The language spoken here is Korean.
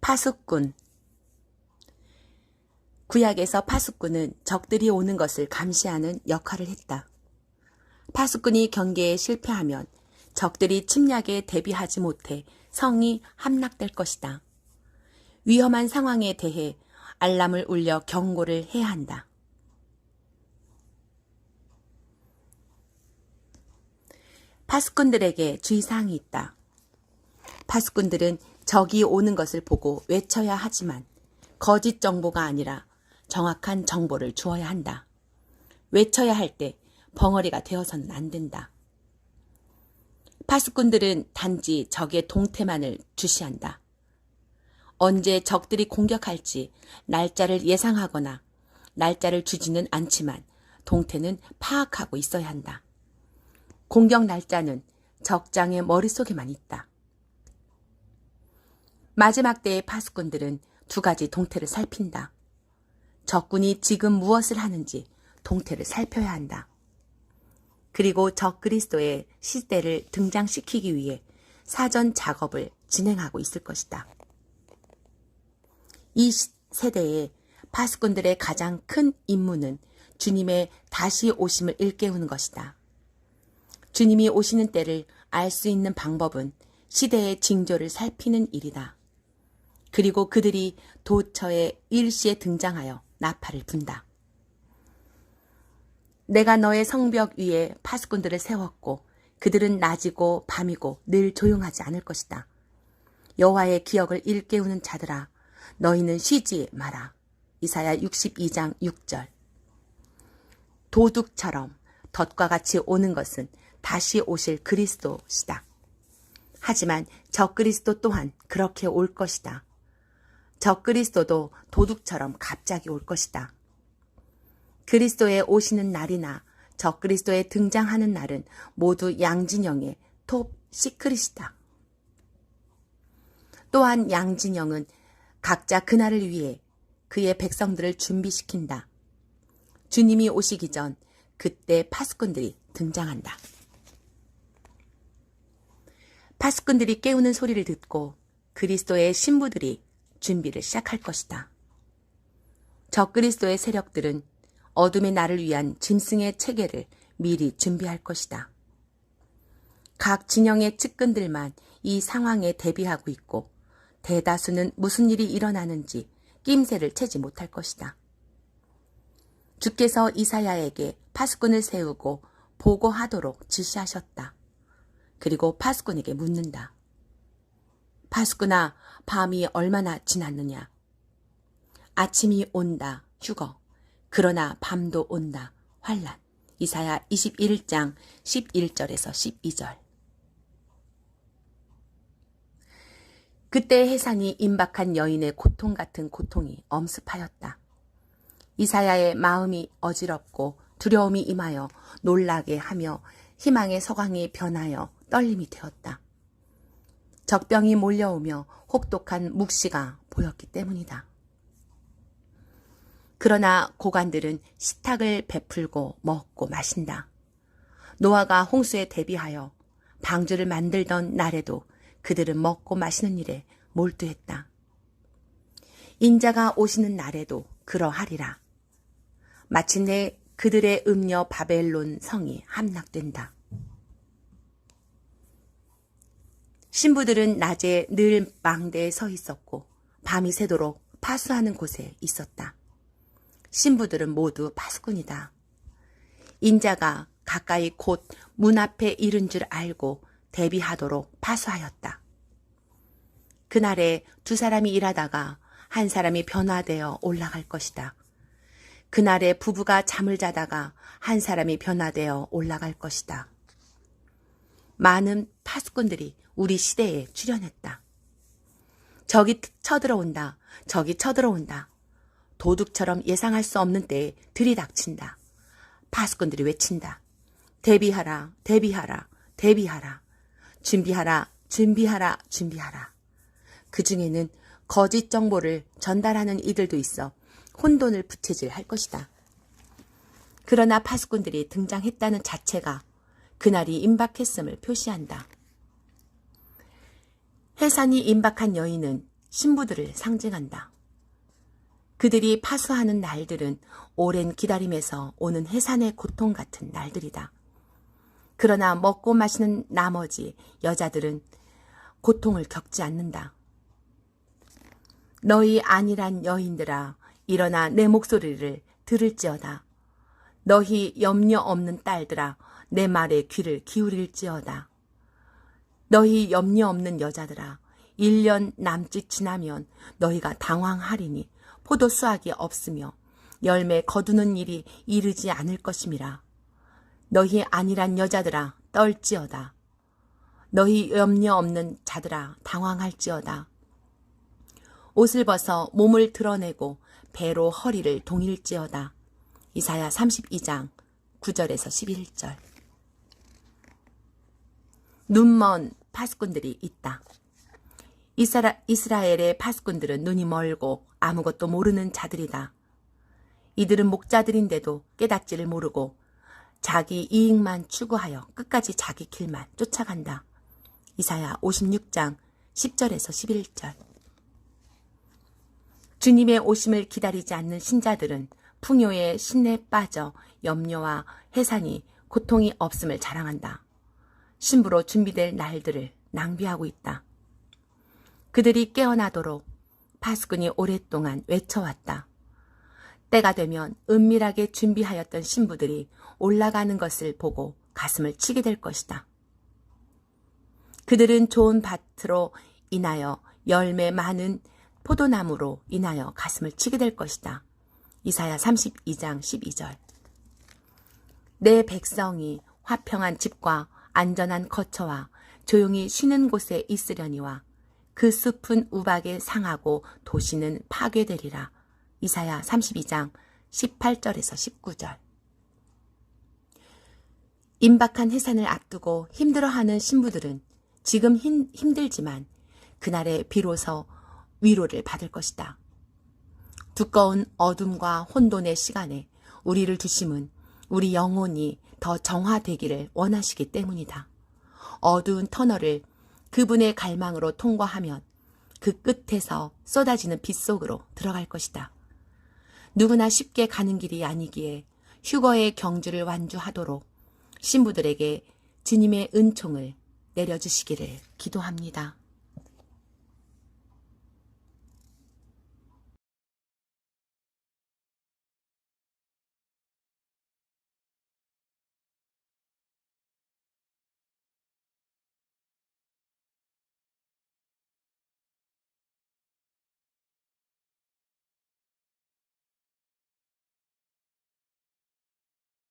파수꾼. 구약에서 파수꾼은 적들이 오는 것을 감시하는 역할을 했다. 파수꾼이 경계에 실패하면 적들이 침략에 대비하지 못해 성이 함락될 것이다. 위험한 상황에 대해 알람을 울려 경고를 해야 한다. 파수꾼들에게 주의사항이 있다. 파수꾼들은 적이 오는 것을 보고 외쳐야 하지만 거짓 정보가 아니라 정확한 정보를 주어야 한다. 외쳐야 할 때 벙어리가 되어서는 안 된다. 파수꾼들은 단지 적의 동태만을 주시한다. 언제 적들이 공격할지 날짜를 예상하거나 날짜를 주지는 않지만 동태는 파악하고 있어야 한다. 공격 날짜는 적장의 머릿속에만 있다. 마지막 때의 파수꾼들은 두 가지 동태를 살핀다. 적군이 지금 무엇을 하는지 동태를 살펴야 한다. 그리고 적 그리스도의 시대를 등장시키기 위해 사전 작업을 진행하고 있을 것이다. 이 세대의 파수꾼들의 가장 큰 임무는 주님의 다시 오심을 일깨우는 것이다. 주님이 오시는 때를 알 수 있는 방법은 시대의 징조를 살피는 일이다. 그리고 그들이 도처에 일시에 등장하여 나팔을 분다. 내가 너의 성벽 위에 파수꾼들을 세웠고 그들은 낮이고 밤이고 늘 조용하지 않을 것이다. 여호와의 기억을 일깨우는 자들아 너희는 쉬지 마라. 이사야 62장 6절. 도둑처럼 덫과 같이 오는 것은 다시 오실 그리스도시다. 하지만 적 그리스도 또한 그렇게 올 것이다. 적 그리스도도 도둑처럼 갑자기 올 것이다. 그리스도의 오시는 날이나 적 그리스도의 등장하는 날은 모두 양진영의 톱 시크릿이다. 또한 양진영은 각자 그날을 위해 그의 백성들을 준비시킨다. 주님이 오시기 전 그때 파수꾼들이 등장한다. 파수꾼들이 깨우는 소리를 듣고 그리스도의 신부들이 준비를 시작할 것이다. 적 그리스도의 세력들은 어둠의 날을 위한 짐승의 체계를 미리 준비할 것이다. 각 진영의 측근들만 이 상황에 대비하고 있고 대다수는 무슨 일이 일어나는지 낌새를 채지 못할 것이다. 주께서 이사야에게 파수꾼을 세우고 보고하도록 지시하셨다. 그리고 파수꾼에게 묻는다. 파수꾼아, 밤이 얼마나 지났느냐? 아침이 온다, 휴거. 그러나 밤도 온다, 환란. 이사야 21장 11절에서 12절. 그때 해산이 임박한 여인의 고통 같은 고통이 엄습하였다. 이사야의 마음이 어지럽고 두려움이 임하여 놀라게 하며 희망의 서광이 변하여 떨림이 되었다. 적병이 몰려오며 혹독한 묵시가 보였기 때문이다. 그러나 고관들은 식탁을 베풀고 먹고 마신다. 노아가 홍수에 대비하여 방주를 만들던 날에도 그들은 먹고 마시는 일에 몰두했다. 인자가 오시는 날에도 그러하리라. 마침내 그들의 음녀 바벨론 성이 함락된다. 신부들은 낮에 늘 망대에 서 있었고 밤이 새도록 파수하는 곳에 있었다. 신부들은 모두 파수꾼이다. 인자가 가까이 곧 문 앞에 이른 줄 알고 대비하도록 파수하였다. 그날에 두 사람이 일하다가 한 사람이 변화되어 올라갈 것이다. 그날에 부부가 잠을 자다가 한 사람이 변화되어 올라갈 것이다. 많은 파수꾼들이 우리 시대에 출현했다. 적이 쳐들어온다. 적이 쳐들어온다. 도둑처럼 예상할 수 없는 때에 들이닥친다. 파수꾼들이 외친다. 대비하라, 대비하라, 대비하라. 준비하라, 준비하라, 준비하라. 그 중에는 거짓 정보를 전달하는 이들도 있어 혼돈을 부채질 할 것이다. 그러나 파수꾼들이 등장했다는 자체가 그날이 임박했음을 표시한다. 해산이 임박한 여인은 신부들을 상징한다. 그들이 파수하는 날들은 오랜 기다림에서 오는 해산의 고통 같은 날들이다. 그러나 먹고 마시는 나머지 여자들은 고통을 겪지 않는다. 너희 안일한 여인들아, 일어나 내 목소리를 들을지어다. 너희 염려 없는 딸들아, 내 말에 귀를 기울일지어다. 너희 염려 없는 여자들아, 1년 남짓 지나면 너희가 당황하리니 포도 수확이 없으며 열매 거두는 일이 이르지 않을 것임이라. 너희 안일한 여자들아, 떨지어다. 너희 염려 없는 자들아, 당황할지어다. 옷을 벗어 몸을 드러내고 배로 허리를 동일지어다. 이사야 32장 9절에서 11절. 눈먼 파수꾼들이 있다. 이스라엘의 파수꾼들은 눈이 멀고 아무것도 모르는 자들이다. 이들은 목자들인데도 깨닫지를 모르고 자기 이익만 추구하여 끝까지 자기 길만 쫓아간다. 이사야 56장 10절에서 11절. 주님의 오심을 기다리지 않는 신자들은 풍요의 신에 빠져 염려와 해산이 고통이 없음을 자랑한다. 신부로 준비될 날들을 낭비하고 있다. 그들이 깨어나도록 파수꾼이 오랫동안 외쳐왔다. 때가 되면 은밀하게 준비하였던 신부들이 올라가는 것을 보고 가슴을 치게 될 것이다. 그들은 좋은 밭으로 인하여 열매 많은 포도나무로 인하여 가슴을 치게 될 것이다. 이사야 32장 12절. 내 백성이 화평한 집과 안전한 거처와 조용히 쉬는 곳에 있으려니와 그 숲은 우박에 상하고 도시는 파괴되리라. 이사야 32장 18절에서 19절. 임박한 해산을 앞두고 힘들어하는 신부들은 지금 힘들지만 그날에 비로소 위로를 받을 것이다. 두꺼운 어둠과 혼돈의 시간에 우리를 두심은 우리 영혼이 더 정화되기를 원하시기 때문이다. 어두운 터널을 그분의 갈망으로 통과하면 그 끝에서 쏟아지는 빛 속으로 들어갈 것이다. 누구나 쉽게 가는 길이 아니기에 휴거의 경주를 완주하도록 신부들에게 주님의 은총을 내려주시기를 기도합니다.